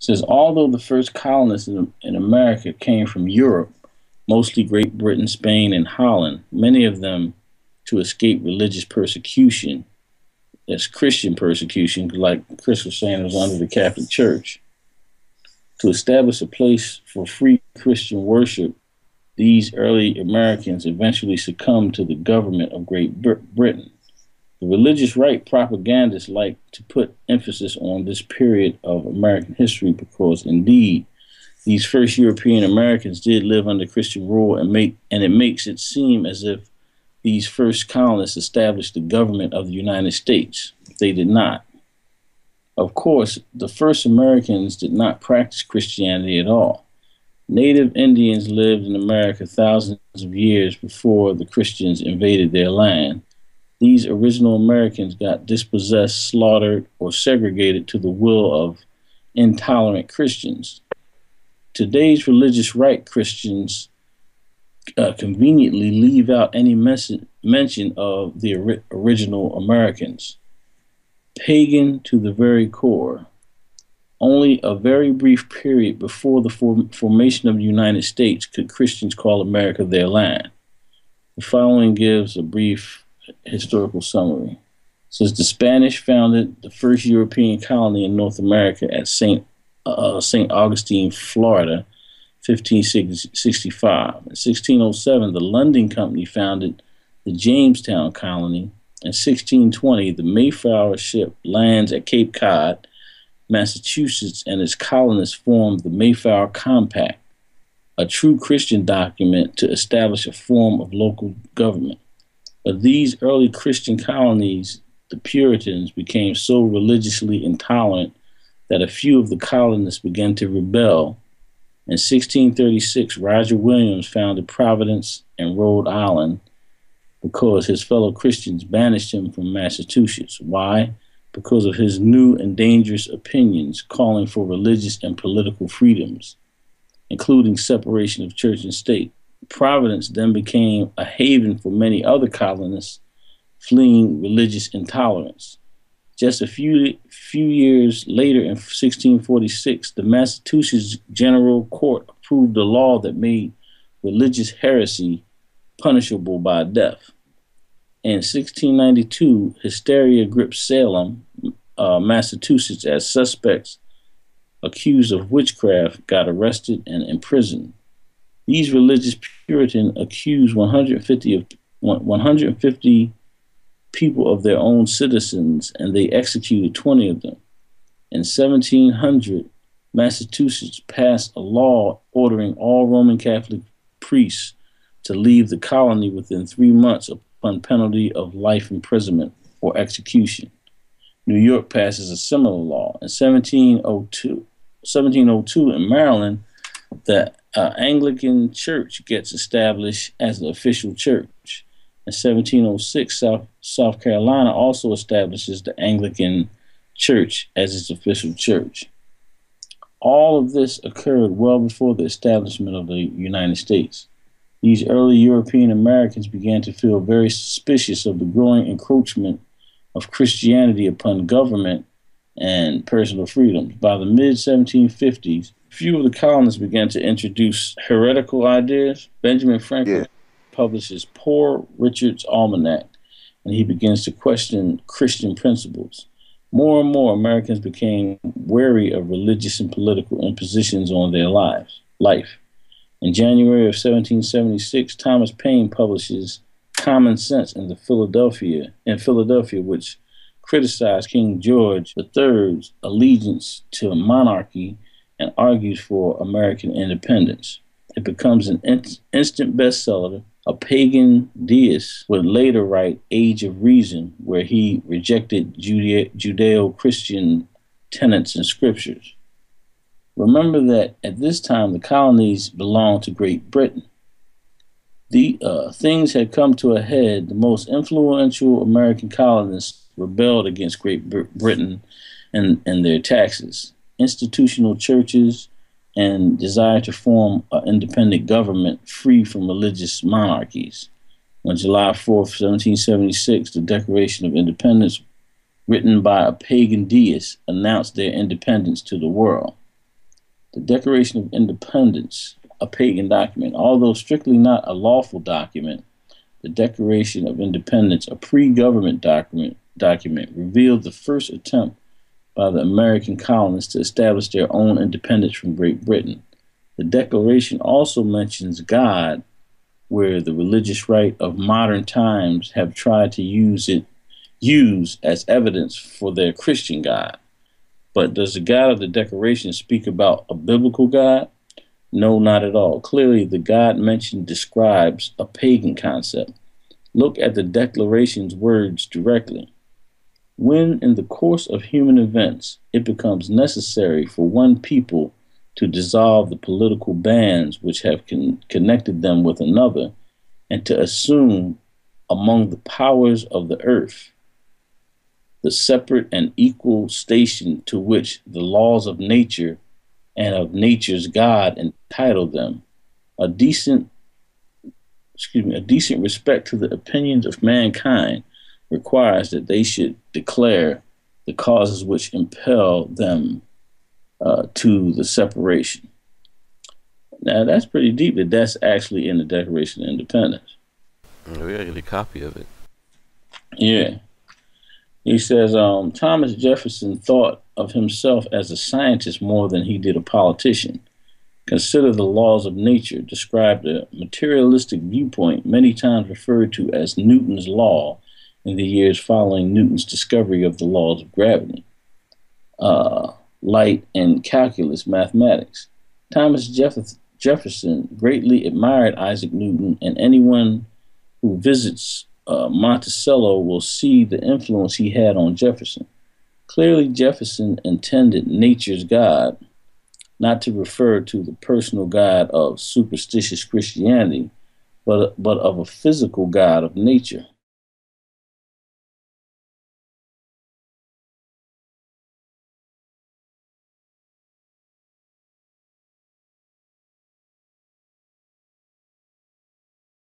says, although the first colonists in America came from Europe, mostly Great Britain, Spain, and Holland, many of them to escape religious persecution. That's Christian persecution, like Chris was saying, was under the Catholic Church. To establish a place for free Christian worship, these early Americans eventually succumbed to the government of Great Britain. The religious right propagandists like to put emphasis on this period of American history because, indeed, these first European Americans did live under Christian rule, and it makes it seem as if these first colonists established the government of the United States. They did not. Of course, the first Americans did not practice Christianity at all. Native Indians lived in America thousands of years before the Christians invaded their land. These original Americans got dispossessed, slaughtered, or segregated to the will of intolerant Christians. Today's religious right Christians conveniently leave out any mention of the original Americans. Pagan to the very core. Only a very brief period before the formation of the United States could Christians call America their land. The following gives a brief historical summary. It says the Spanish founded the first European colony in North America at St. Augustine, Florida, 1565. In 1607, the London Company founded the Jamestown colony. In 1620, the Mayflower ship lands at Cape Cod, Massachusetts, and its colonists formed the Mayflower Compact, a true Christian document to establish a form of local government. Of these early Christian colonies, the Puritans became so religiously intolerant that a few of the colonists began to rebel. In 1636, Roger Williams founded Providence in Rhode Island because his fellow Christians banished him from Massachusetts. Why? Because of his new and dangerous opinions calling for religious and political freedoms, including separation of church and state. Providence then became a haven for many other colonists fleeing religious intolerance. Just a few years later, in 1646, the Massachusetts General Court approved a law that made religious heresy punishable by death. In 1692, hysteria gripped Salem, Massachusetts, as suspects accused of witchcraft got arrested and imprisoned. These religious Puritans accused 150 people of their own citizens, and they executed 20 of them. In 1700, Massachusetts passed a law ordering all Roman Catholic priests to leave the colony within 3 months upon penalty of life imprisonment or execution. New York passes a similar law. In 1702 in Maryland, the Anglican Church gets established as the official church. In 1706, South Carolina also establishes the Anglican Church as its official church. All of this occurred well before the establishment of the United States. These early European Americans began to feel very suspicious of the growing encroachment of Christianity upon government and personal freedoms. By the mid-1750s, few of the colonists began to introduce heretical ideas. Benjamin Franklin publishes Poor Richard's Almanac, and he begins to question Christian principles. More and more Americans became wary of religious and political impositions on their life. In January of 1776, Thomas Paine publishes Common Sense in Philadelphia, which criticized King George III's allegiance to monarchy and argues for American independence. It becomes an instant bestseller. A pagan deist would later write Age of Reason, where he rejected Judeo-Christian tenets and scriptures. Remember that at this time the colonies belonged to Great Britain. Things had come to a head. The most influential American colonists rebelled against Great Britain and their taxes, institutional churches, and desire to form an independent government free from religious monarchies. On July 4th, 1776, the Declaration of Independence, written by a pagan deist, announced their independence to the world. The Declaration of Independence, a pagan document. Although strictly not a lawful document, the Declaration of Independence, a pre-government document, revealed the first attempt by the American colonists to establish their own independence from Great Britain. The Declaration also mentions God, where the religious right of modern times have tried to use as evidence for their Christian God. But does the God of the Declaration speak about a biblical God? No, not at all. Clearly, the God mentioned describes a pagan concept. Look at the Declaration's words directly. When, in the course of human events, it becomes necessary for one people to dissolve the political bands which have connected them with another, and to assume among the powers of the earth the separate and equal station to which the laws of nature and of nature's God entitle them, a decent respect to the opinions of mankind requires that they should declare the causes which impel them to the separation. Now, that's pretty deep that that's actually in the Declaration of Independence. We gotta get a copy of it. Yeah. He says, Thomas Jefferson thought of himself as a scientist more than he did a politician. Consider the laws of nature, described a materialistic viewpoint many times referred to as Newton's law in the years following Newton's discovery of the laws of gravity, light, and calculus mathematics. Thomas Jefferson greatly admired Isaac Newton, and anyone who visits Monticello will see the influence he had on Jefferson. Clearly, Jefferson intended nature's God not to refer to the personal God of superstitious Christianity, but of a physical God of nature.